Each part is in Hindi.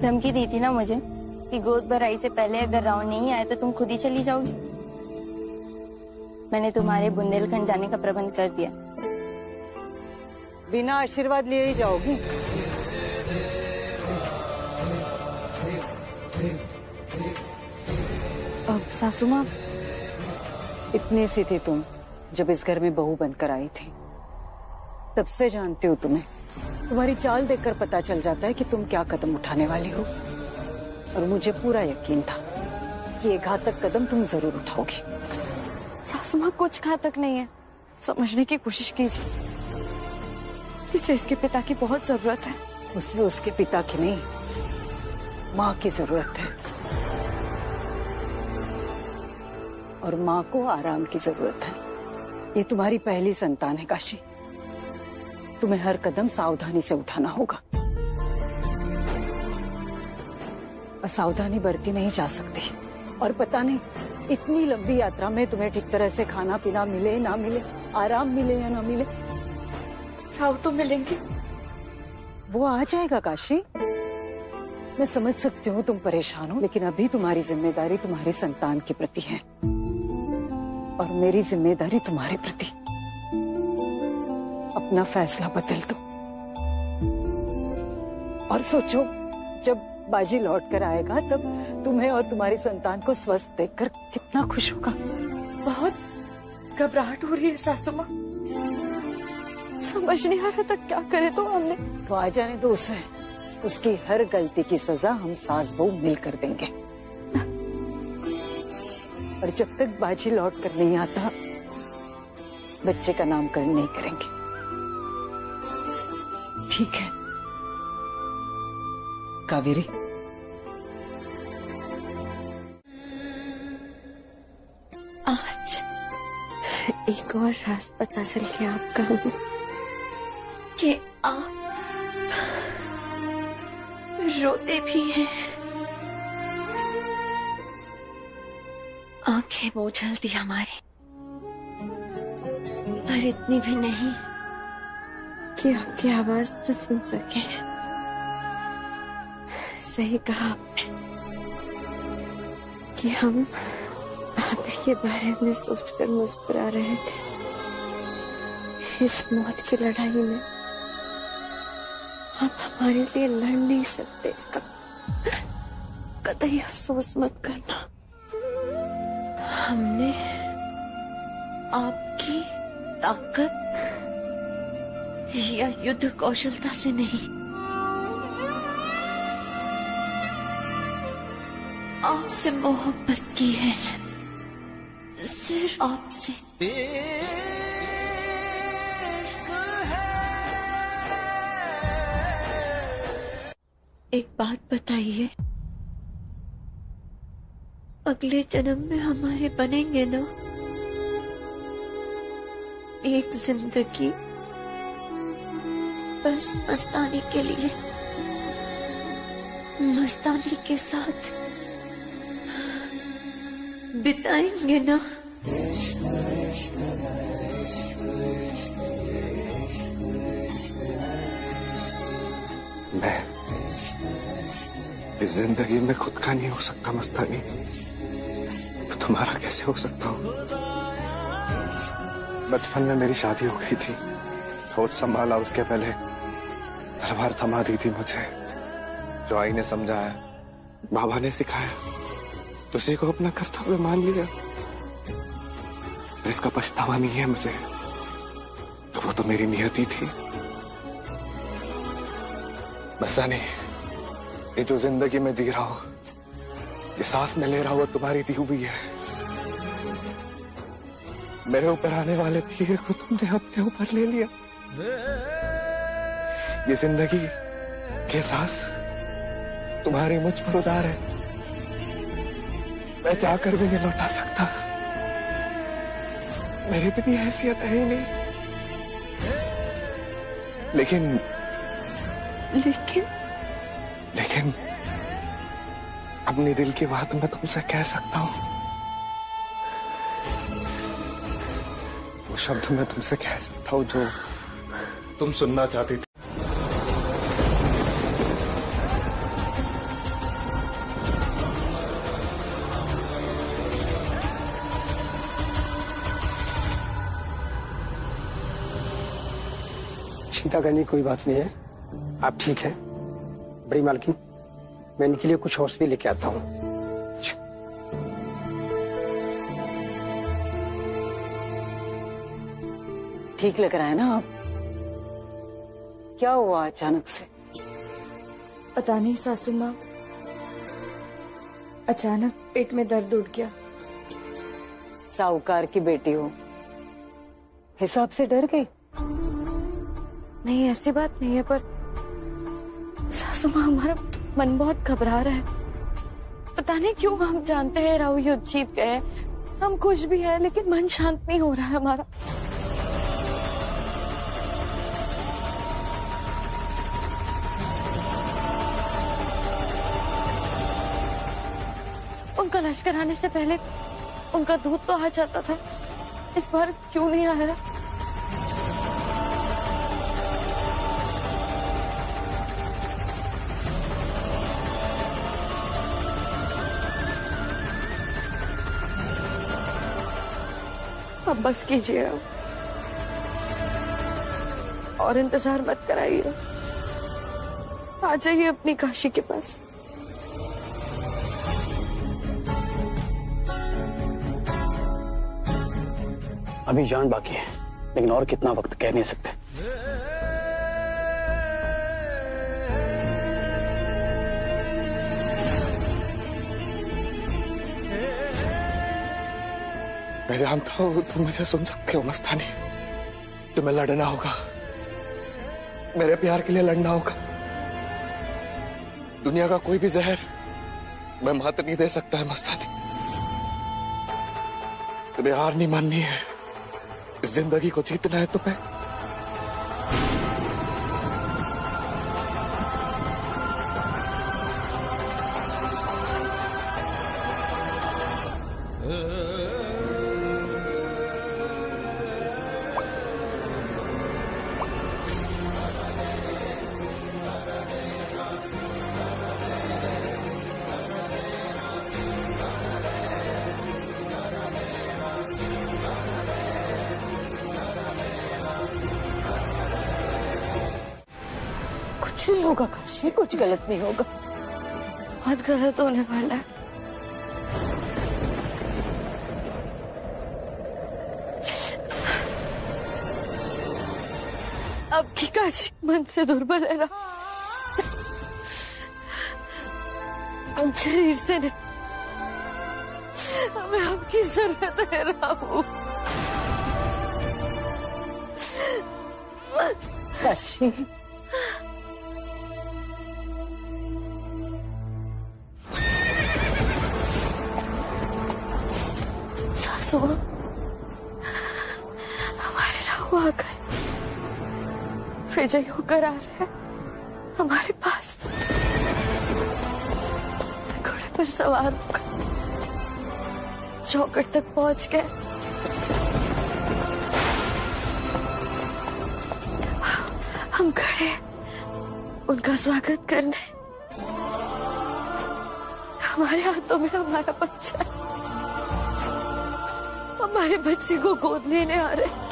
धमकी दी थी ना मुझे कि गोद भराई से पहले अगर राउंड नहीं आए तो तुम खुद ही चली जाओगी। मैंने तुम्हारे बुंदेलखंड जाने का प्रबंध कर दिया। बिना आशीर्वाद लिए ही जाओगी? अब सासू माँ, इतनी सी थी तुम जब इस घर में बहू बनकर आई थी। तब से जानती हूँ तुम्हें। तुम्हारी चाल देखकर पता चल जाता है कि तुम क्या कदम उठाने वाली हो। और मुझे पूरा यकीन था कि ये घातक कदम तुम जरूर उठाओगी। सासू माँ, कुछ घातक नहीं है, समझने की कोशिश कीजिए। इसे इसके पिता की बहुत जरूरत है। उसे उसके पिता की नहीं, माँ की जरूरत है। और माँ को आराम की जरूरत है। ये तुम्हारी पहली संतान है काशी। तुम्हें हर कदम सावधानी से उठाना होगा। असावधानी बरती नहीं जा सकती। और पता नहीं इतनी लंबी यात्रा में तुम्हें ठीक तरह से खाना पीना मिले ना मिले, आराम मिले या ना मिले। राव तो मिलेंगे। वो आ जाएगा काशी। मैं समझ सकती हूँ तुम परेशान हो, लेकिन अभी तुम्हारी जिम्मेदारी तुम्हारी संतान के प्रति है और मेरी जिम्मेदारी तुम्हारे प्रति। अपना फैसला बदल दो और सोचो, जब बाजी लौट कर आएगा तब तुम्हें और तुम्हारी संतान को स्वस्थ देखकर कितना खुश होगा। बहुत घबराहट हो रही है सासू माँ, समझ नहीं आ रहा था क्या करे। तो हमने तो आ जाने दो उसे। उसकी हर गलती की सजा हम सास बहू मिलकर देंगे। और जब तक बाजी लौट कर नहीं आता, बच्चे का नामकरण नहीं करेंगे। ठीक है कावेरी? आज एक और राज पता चल गया आपका कि आप रोते भी हैं। आंखें बोझल दी हमारी, पर इतनी भी नहीं कि आपकी आवाज न सुन सके। सही कहा आपने कि हम आप के बारे में सोचकर मुस्कुरा रहे थे। इस मौत की लड़ाई में आप हमारे लिए लड़ नहीं सकते, इसका कतई अफसोस मत करना। हमने आपकी ताकत या युद्ध कौशलता से नहीं, आपसे मोहब्बत की है, सिर्फ आपसे। एक बात बताइए, अगले जन्म में हमारे बनेंगे ना एक जिंदगी बस मस्तानी के लिए, मस्तानी के साथ बिताएंगे ना? मैं इस जिंदगी में खुद का नहीं हो सकता मस्तानी, तो तुम्हारा कैसे हो सकता हूँ? बचपन में मेरी शादी हो गई थी, होश संभाला उसके पहले तलवार थमा दी थी मुझे। जो आई ने समझाया, बाबा ने सिखाया, उसी को अपना कर्तव्य मान लिया। इसका पछतावा नहीं है मुझे, तो वो तो मेरी नियति थी। मस्तानी, ये जो जिंदगी में जी रहा हूं, ये सांस में ले रहा हूं, तुम्हारी दी हुई है। मेरे ऊपर आने वाले तीर को तुमने अपने ऊपर ले लिया। ये जिंदगी के सांस तुम्हारी मुझ पर उदार है, मैं चाहकर भी नहीं लौटा सकता। मेरी इतनी हैसियत है ही नहीं। लेकिन अपने दिल की बात मैं तुमसे कह सकता हूं। वो शब्द मैं तुमसे कह सकता हूं जो तुम सुनना चाहती थी। चिंता करने की कोई बात नहीं है, आप ठीक है। बड़ी मालकिन, मैं इनके लिए कुछ औषधि लेके आता हूँ। ठीक लग रहा है ना आप? क्या हुआ अचानक से? पता नहीं सासू माँ, अचानक पेट में दर्द उठ गया। साहूकार की बेटी हो, हिसाब से डर गई? नहीं, ऐसी बात नहीं है, पर सासू माँ हमारा मन बहुत घबरा रहा है। पता नहीं क्यों, हम जानते हैं राहु युद्ध जीत गए, हम खुश भी हैं, लेकिन मन शांत नहीं हो रहा है हमारा। उनका लश्कर आने से पहले उनका दूध तो आ जाता था, इस बार क्यों नहीं आया? अब बस कीजिए और इंतजार मत कराइए, आ जाइए अपनी काशी के पास। अभी जान बाकी है, लेकिन और कितना वक्त कह नहीं सकते। मैं जानता हूँ तुम मुझे सुन सकते हो मस्तानी। तुम्हें लड़ना होगा, मेरे प्यार के लिए लड़ना होगा। दुनिया का कोई भी जहर मैं मात नहीं दे सकता है मस्तानी। तुम्हें हार नहीं माननी है, इस जिंदगी को जीतना है तुम्हें। कुछ नहीं होगा काशी, कुछ गलत नहीं होगा। बहुत गलत होने वाला है। अब की काशी मन से दुर्बल है ना, हम शरीर से नहीं, हमें आपकी जरूरत है राहु। काशी, सासू हमारे राहु आ गए, विजय होकर आ रहे हैं हमारे पास। घोड़े पर सवार होकर चौखट तक पहुंच गए। हम खड़े हैं उनका स्वागत करने। हमारे हाथों में हमारा बच्चा है, हमारे बच्चे को गोद लेने आ रहे।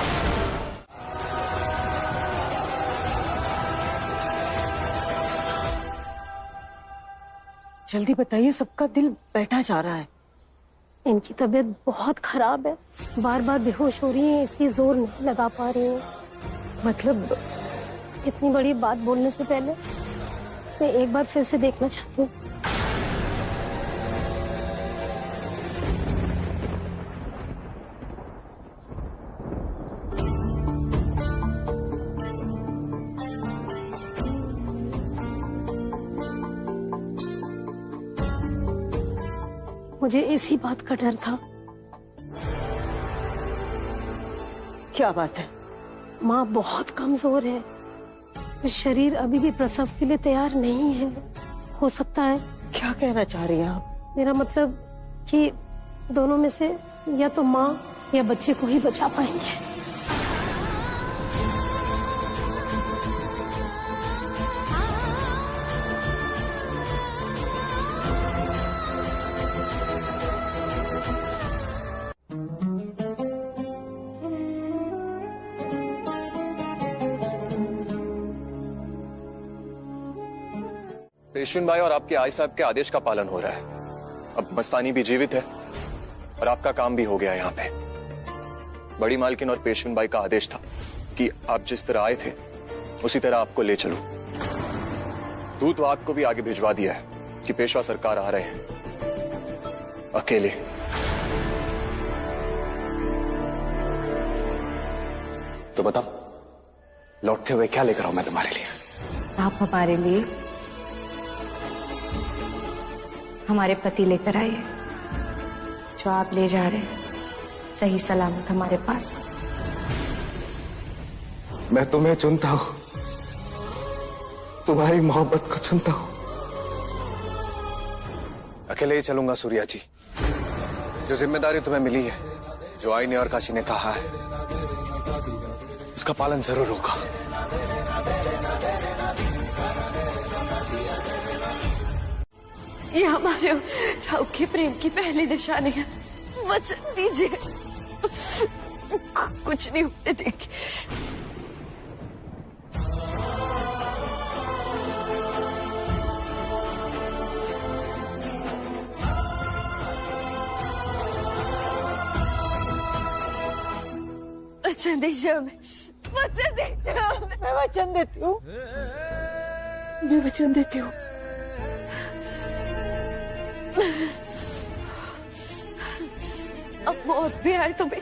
जल्दी बताइए, सबका दिल बैठा जा रहा है। इनकी तबीयत बहुत खराब है, बार बार बेहोश हो रही है, इसलिए जोर नहीं लगा पा रही हूँ। मतलब इतनी बड़ी बात बोलने से पहले मैं एक बार फिर से देखना चाहती हूँ। मुझे इसी बात का डर था। क्या बात है? माँ बहुत कमजोर है, शरीर अभी भी प्रसव के लिए तैयार नहीं है। हो सकता है। क्या कहना चाह रही हैं आप? मेरा मतलब कि दोनों में से या तो माँ या बच्चे को ही बचा पाएंगे। पेशवेन भाई और आपके आई साहब के आदेश का पालन हो रहा है। अब मस्तानी भी जीवित है और आपका काम भी हो गया यहाँ पे। बड़ी मालकिन और पेशवेन भाई का आदेश था कि आप जिस तरह आए थे उसी तरह आपको ले चलो। दूतवाहक को भी आगे भिजवा दिया है कि पेशवा सरकार आ रहे हैं अकेले। तो बताओ, लौटते हुए क्या लेकर आऊं मैं तुम्हारे लिए? आप हमारे लिए हमारे पति लेकर आइए, जो आप ले जा रहे हैं सही सलामत हमारे पास। मैं तुम्हें चुनता हूं, तुम्हारी मोहब्बत को चुनता हूं। अकेले ही चलूंगा सूर्या जी। जो जिम्मेदारी तुम्हें मिली है, जो आईने और काशी ने कहा है, उसका पालन जरूर होगा। ये हमारे राव के प्रेम की पहली निशानी है। वचन दीजिए कुछ नहीं होने देंगे। वचन दीजिए हमें, वचन दीजिए हमें। मैं वचन देती हूँ, मैं वचन देती हूँ। अब मौत भी आए तो भी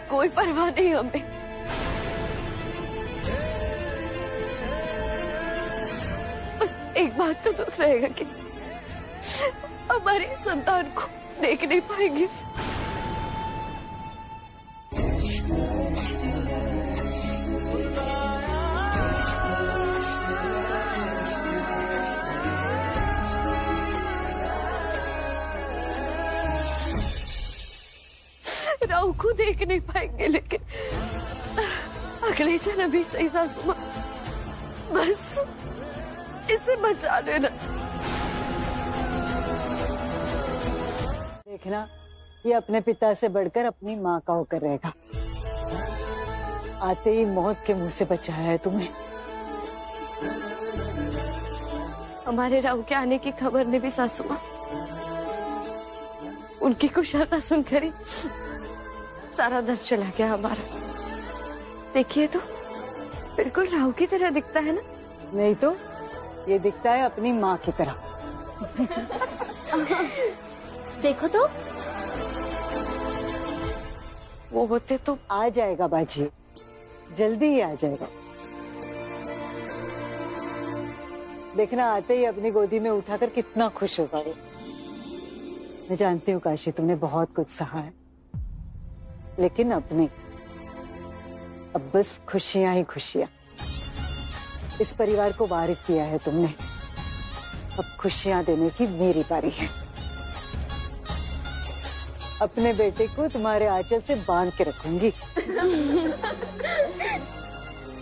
कोई परवाह नहीं हमें। बस एक बात का दुख रहेगा कि हमारी संतान को देख नहीं पाएंगे। राव को देख नहीं पाएंगे, लेकिन अगले जन्म भी सही सासू मां, बस इसे बचा लेना। देखना, ये अपने पिता से बढ़कर अपनी माँ का होकर रहेगा। आते ही मौत के मुंह से बचाया है तुम्हें। हमारे राव के आने की खबर ने भी सासू मां, उनकी कुशलता सुनकर ही सारा दर्द चला गया हमारा। देखिए तो बिल्कुल राव की तरह दिखता है ना? नहीं तो ये दिखता है अपनी माँ की तरह। देखो तो, वो होते तो आ जाएगा बाजी, जल्दी ही आ जाएगा। देखना, आते ही अपनी गोदी में उठाकर कितना खुश होगा वो। मैं जानती हूँ काशी, तुमने बहुत कुछ सहा है, लेकिन अब बस खुशियां ही खुशियां। इस परिवार को वारिस दिया है तुमने, अब खुशियां देने की मेरी बारी है। अपने बेटे को तुम्हारे आंचल से बांध के रखूंगी।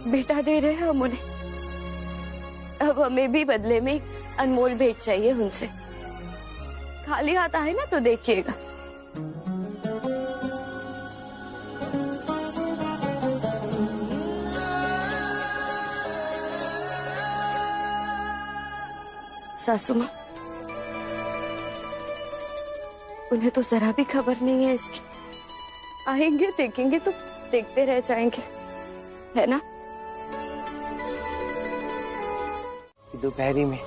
बेटा दे रहे हैं हम उन्हें, अब हमें भी बदले में अनमोल भेंट चाहिए उनसे। खाली हाथ आए ना तो देखिएगा। सासू मां, उन्हें तो जरा भी खबर नहीं है इसकी। आएंगे, देखेंगे तो देखते रह जाएंगे, है ना? दोपहरी में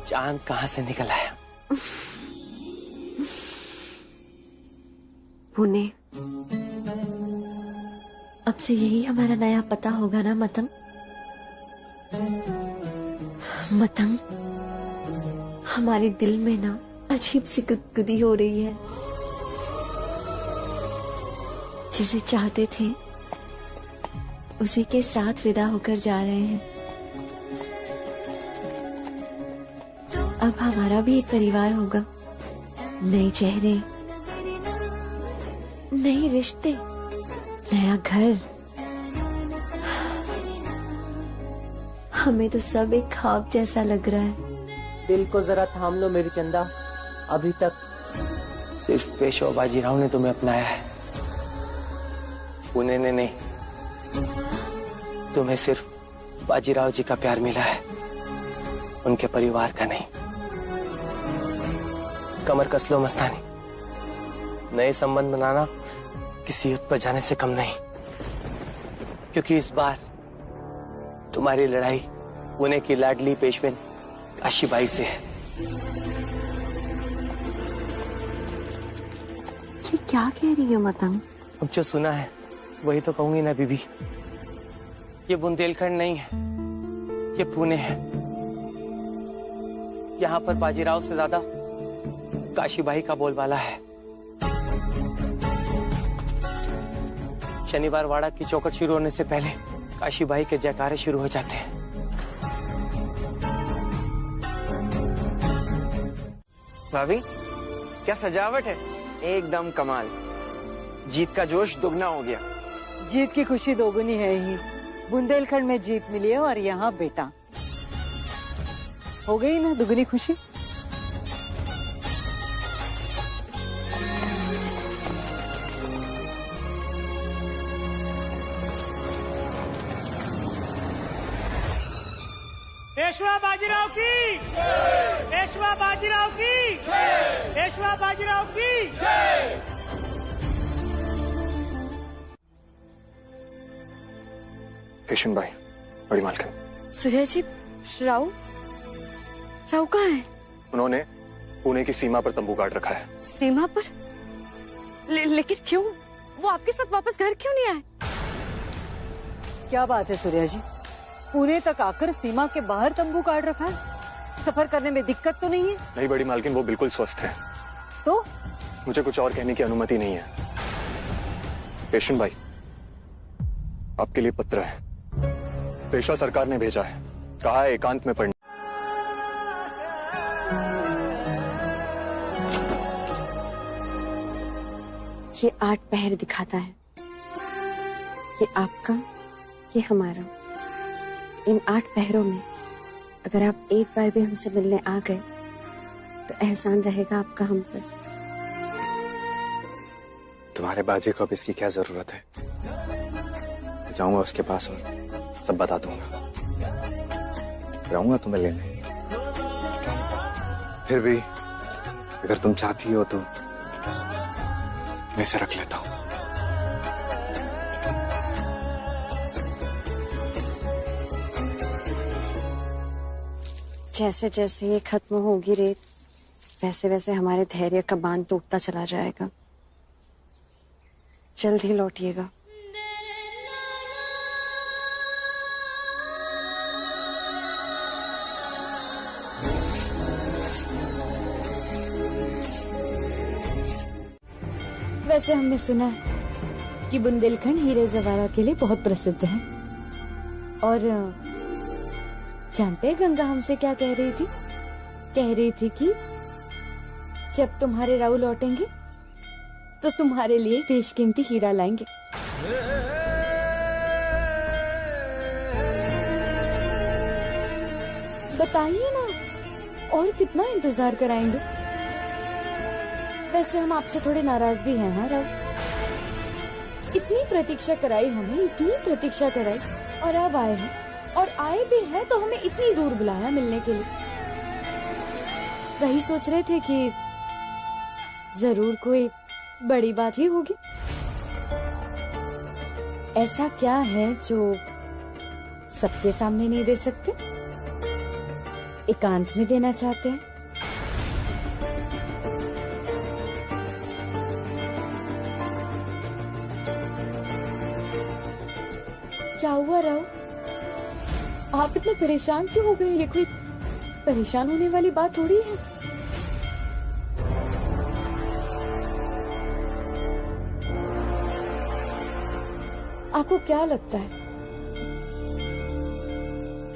चांद कहाँ से निकल आया? पुणे, अब से यही हमारा नया पता होगा ना मतंग? मतंग, हमारे दिल में ना अजीब सी गुदगुदी हो रही है। जिसे चाहते थे उसी के साथ विदा होकर जा रहे हैं। अब हमारा भी एक परिवार होगा, नए चेहरे, नए रिश्ते, नया घर। हमें तो सब एक ख्वाब जैसा लग रहा है। दिल को जरा थाम लो मेरी चंदा, अभी तक सिर्फ पेशवा बाजीराव ने तुम्हें अपनाया है, पुणे ने नहीं। तुम्हें सिर्फ बाजीराव जी का प्यार मिला है। उनके परिवार का नहीं। कमर कस लो मस्तानी, नए संबंध बनाना किसी युद्ध पर जाने से कम नहीं, क्योंकि इस बार तुम्हारी लड़ाई पुणे की लाडली पेशवेन काशीबाई से है। ये क्या कह रही हो मतंग? अब जो सुना है वही तो कहूंगी ना बीबी। ये बुंदेलखंड नहीं है, ये पुणे है। यहाँ पर बाजीराव से ज्यादा काशीबाई का बोलबाला है। शनिवार वाड़ा की चौकट शुरू होने से पहले काशीबाई के जयकारे शुरू हो जाते हैं। भाभी, क्या सजावट है, एकदम कमाल। जीत का जोश दुगना हो गया। जीत की खुशी दोगुनी है ही। बुंदेलखंड में जीत मिली है और यहाँ बेटा। हो गई ना दुगनी खुशी। पेशवा बाजीराव की, पेशवा बाजीराव की, पेशवा बाजीराव की। पेशन भाई, बड़ी मालकिन। सूर्या जी, राव कहाँ है? उन्होंने पुणे की सीमा पर तंबू गाड़ रखा है। सीमा पर? लेकिन क्यों? वो आपके साथ वापस घर क्यों नहीं आए? क्या बात है सूर्या जी, पुणे तक आकर सीमा के बाहर तंबू काट रखा है? सफर करने में दिक्कत तो नहीं है? नहीं बड़ी मालकिन, वो बिल्कुल स्वस्थ है। तो मुझे कुछ और कहने की अनुमति नहीं है। पेशन भाई, आपके लिए पत्र है। पेशवा सरकार ने भेजा है, कहा है एकांत में पढ़ने। ये 8 पहर दिखाता है। ये आपका, ये हमारा। इन 8 पहरों में अगर आप एक बार भी हमसे मिलने आ गए तो एहसान रहेगा आपका हम पर। तुम्हारे बाजी को अब इसकी क्या जरूरत है? जाऊंगा उसके पास और सब बता दूंगा। रहूंगा तुम्हें लेने। फिर भी अगर तुम चाहती हो तो मैं इसे रख लेता हूं। जैसे जैसे ये खत्म होगी रेत, वैसे वैसे हमारे धैर्य का बांध टूटता चला जाएगा। जल्द ही लौटिएगा। वैसे हमने सुना है कि बुंदेलखंड हीरे जवाहरात के लिए बहुत प्रसिद्ध है। और जानते हैं गंगा हमसे क्या कह रही थी? कह रही थी कि जब तुम्हारे राव लौटेंगे तो तुम्हारे लिए बेशकीमती हीरा लाएंगे। बताइए ना, और कितना इंतजार कराएंगे? वैसे हम आपसे थोड़े नाराज भी हैं। हाँ राव, इतनी प्रतीक्षा कराई हमें, इतनी प्रतीक्षा कराई, और अब आए हैं, और आए भी हैं तो हमें इतनी दूर बुलाया मिलने के लिए। वही सोच रहे थे कि जरूर कोई बड़ी बात ही होगी। ऐसा क्या है जो सबके सामने नहीं दे सकते, एकांत में देना चाहते हैं? क्या हुआ राव? आप इतने परेशान क्यों हो गए? ये कोई परेशान होने वाली बात थोड़ी है। आपको क्या लगता है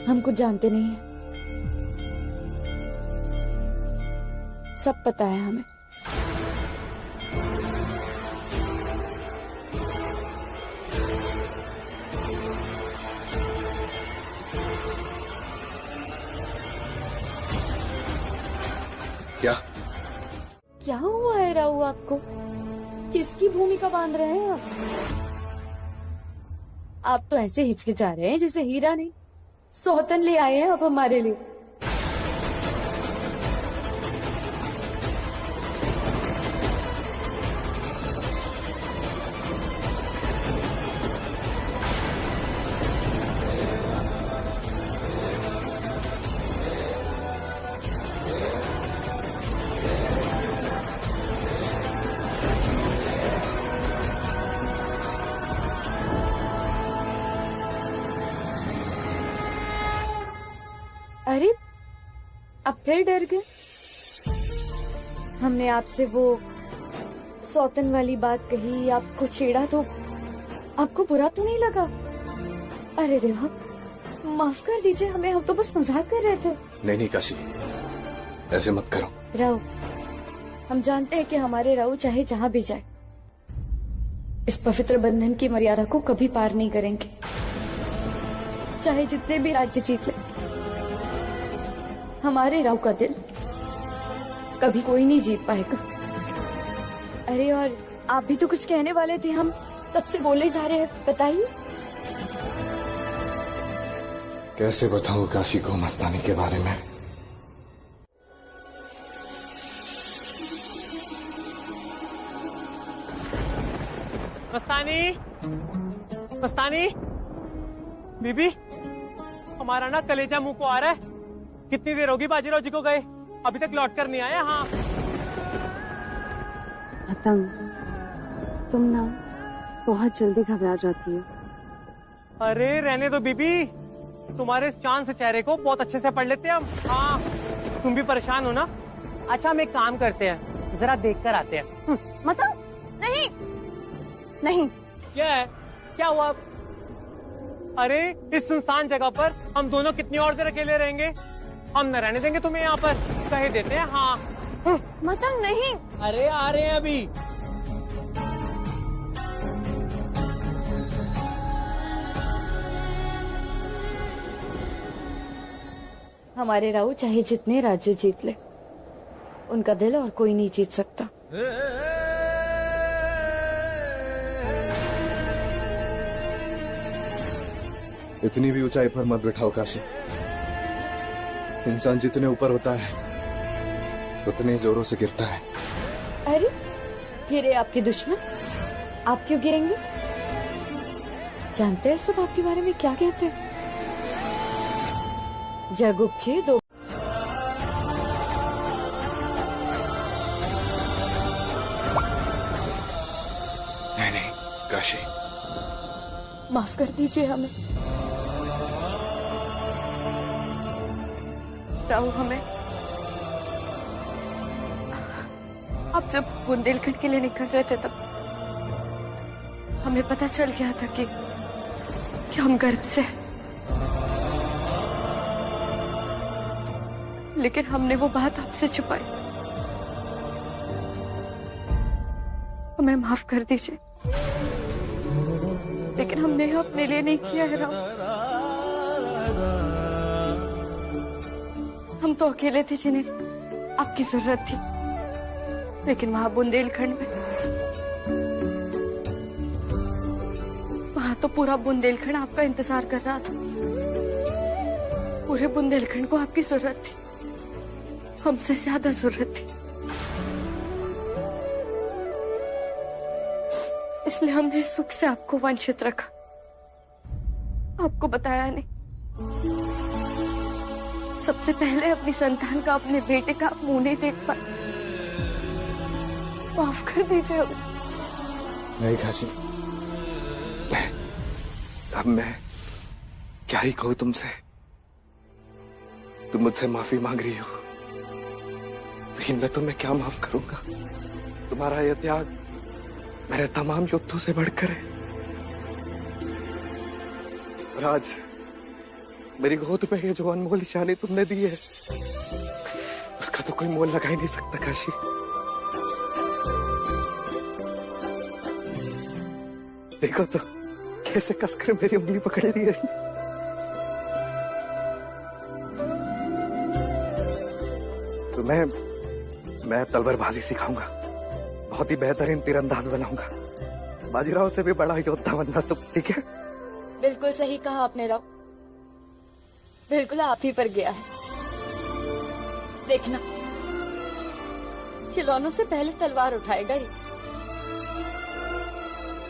हम कुछ जानते नहीं हैं? सब पता है हमें। क्या हुआ है राहु आपको? किसकी भूमिका बांध रहे हैं आप तो ऐसे हिचकिचा रहे हैं जैसे हीरा नहीं, सौतन ले आए हैं आप हमारे लिए। अरे अब फिर डर गए? हमने आपसे वो सौतन वाली बात कही, आपको छेड़ा तो आपको बुरा तो नहीं लगा? अरे देवा, माफ कर दीजिए हमें, हम तो बस मजाक कर रहे थे। नहीं काशी, ऐसे मत करो। राव, हम जानते हैं कि हमारे राव चाहे जहाँ भी जाए इस पवित्र बंधन की मर्यादा को कभी पार नहीं करेंगे, चाहे जितने भी राज्य जीत ले। हमारे राव का दिल कभी कोई नहीं जीत पाएगा। अरे और आप भी तो कुछ कहने वाले थे, हम तब से बोले जा रहे हैं, बताइए। कैसे बताऊं काशी को मस्तानी के बारे में? मस्तानी, मस्तानी, बीबी, हमारा ना कलेजा मुंह को आ रहा है। कितनी देर होगी बाजीराव जी को गए, अभी तक लौट कर नहीं आया। हाँ पतंग, तुम ना बहुत जल्दी घबरा जाती हो। अरे रहने दो बीबी, तुम्हारे इस चांद से चेहरे को बहुत अच्छे से पढ़ लेते हैं हम। हाँ, तुम भी परेशान हो ना? अच्छा हम एक काम करते हैं, जरा देख कर आते हैं। मतलब नहीं नहीं। क्या है, क्या हुआ? अरे इस सुनसान जगह पर हम दोनों कितनी और देर अकेले रहेंगे? हम न रहने देंगे तुम्हें यहाँ पर, कह देते हैं। हाँ मतलब नहीं। अरे आ रहे हैं अभी। हमारे राव चाहे जितने राज्य जीत ले, उनका दिल और कोई नहीं जीत सकता। इतनी भी ऊंचाई पर मत बिठाओ काशी। इंसान जितने ऊपर होता है उतने जोरों से गिरता है। अरे गिरे आपके दुश्मन, आप क्यों गिरेंगे? जानते हैं सब आपके बारे में क्या कहते हैं? जग उपजे दो। नहीं काशी, माफ कर दीजिए हमें। राव, हमें आप जब बुंदेलखंड के लिए निकल रहे थे तब हमें पता चल गया था कि हम गर्भ से हैं। लेकिन हमने वो बात आपसे छुपाई। हमें माफ कर दीजिए, लेकिन हमने अपने लिए नहीं किया है राव। हम तो अकेले थे जिन्हें आपकी जरूरत थी, लेकिन वहां बुंदेलखंड में, वहां तो पूरा बुंदेलखंड आपका इंतजार कर रहा था। पूरे बुंदेलखंड को आपकी जरूरत थी, हमसे ज्यादा जरूरत थी। इसलिए हमने सुख से आपको वंचित रखा, आपको बताया नहीं। सबसे पहले अपनी संतान का, अपने बेटे का मुंह नहीं देख पाए। माफ कर दीजिए अब। नहीं काशी, अब मैं क्या ही कहूं तुमसे। तुम मुझसे माफी मांग रही हो, लेकिन मैं तुम्हें क्या माफ करूंगा? तुम्हारा यह त्याग मेरे तमाम युद्धों से बढ़कर है। और आज मेरी गोद में ये जो अनमोल निशानी तुमने दी है, उसका तो कोई मोल लगा ही नहीं सकता काशी। देखो तो कैसे कसकर मेरी उंगली पकड़ ली है इसने। तो मैं तलवारबाजी सिखाऊंगा, बहुत ही बेहतरीन तीरंदाज बनाऊंगा, बाजीराव से भी बड़ा योद्धा बनना तुम, ठीक है? बिल्कुल सही कहा आपने राव, बिल्कुल आप ही पर गया है। देखना, खिलौनों से पहले तलवार उठाएगा ही।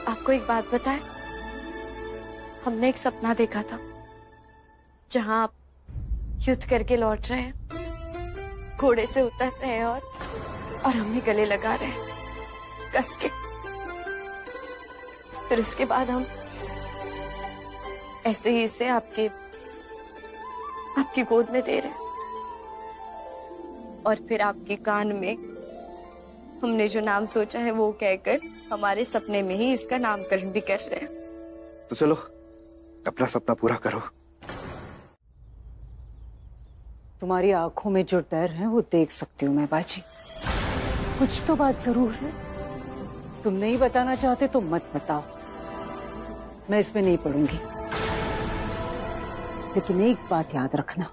आपको एक बात बताएं, हमने एक सपना देखा था जहां आप युद्ध करके लौट रहे हैं, घोड़े से उतर रहे हैं और हमें गले लगा रहे हैं कस के। फिर उसके बाद हम ऐसे ही इसे आपके आपकी गोद में दे रहे हैं और फिर आपके कान में हमने जो नाम सोचा है वो कहकर हमारे सपने में ही इसका नामकरण भी कर रहे हैं। तो चलो अपना सपना पूरा करो। तुम्हारी आंखों में जो डर है वो देख सकती हूँ मैं बाजी। कुछ तो बात जरूर है। तुम नहीं बताना चाहते तो मत बताओ, मैं इसमें नहीं पढ़ूंगी। लेकिन एक बात याद रखना,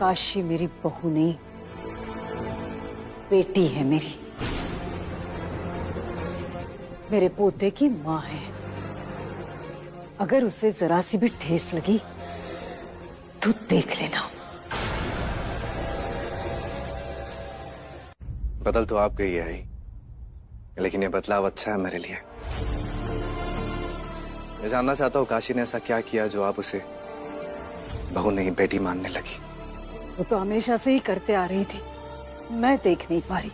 काशी मेरी बहू नहीं, बेटी है मेरी। मेरे पोते की माँ है। अगर उसे जरा सी भी ठेस लगी तो देख लेना। बदल तो आप गई है ही, लेकिन ये बदलाव अच्छा है मेरे लिए। मैं जानना चाहता हूँ काशी ने ऐसा क्या किया जो आप उसे बहू नहीं बेटी मानने लगी। वो तो हमेशा से ही करते आ रही थी, मैं देख नहीं पा रही।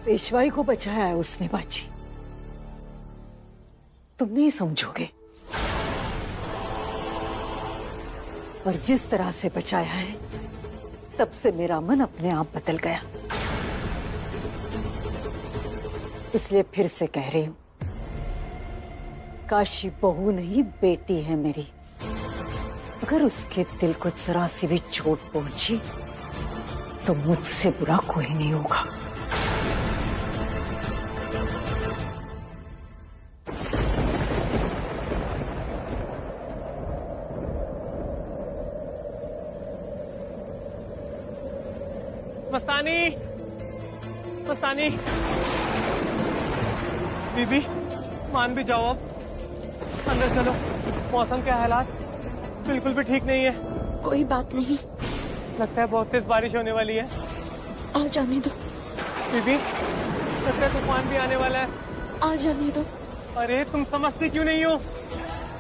पेशवाई को बचाया है उसने बाजी, तुम नहीं समझोगे। और जिस तरह से बचाया है तब से मेरा मन अपने आप बदल गया। इसलिए फिर से कह रही हूं, काशी बहू नहीं बेटी है मेरी। अगर उसके दिल को जरा सी भी चोट पहुंची तो मुझसे बुरा कोई नहीं होगा। मस्तानी, मस्तानी, बीबी मान भी जाओ, अब अंदर चलो। मौसम के हालात बिल्कुल भी ठीक नहीं है। कोई बात नहीं, लगता है बहुत तेज बारिश होने वाली है। आ जाने दो। बीबी लगता है तूफान भी आने वाला है। आ जाने दो। अरे तुम समझती क्यों नहीं हो?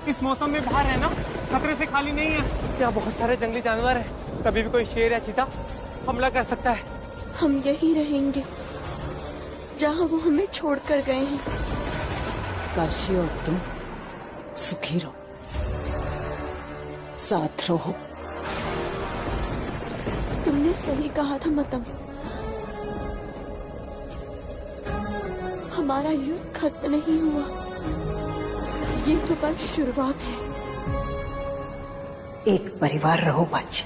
इस मौसम में बाहर है ना, खतरे से खाली नहीं है। यहाँ बहुत सारे जंगली जानवर है, कभी भी कोई शेर या चीता हमला कर सकता है। हम यही रहेंगे जहाँ वो हमें छोड़कर गए हैं। काशी और तुम सुखी रहो, साथ रहो। तुमने सही कहा था मतम, हमारा युद्ध खत्म नहीं हुआ, ये तो बस शुरुआत है। एक परिवार रहो बच्चे।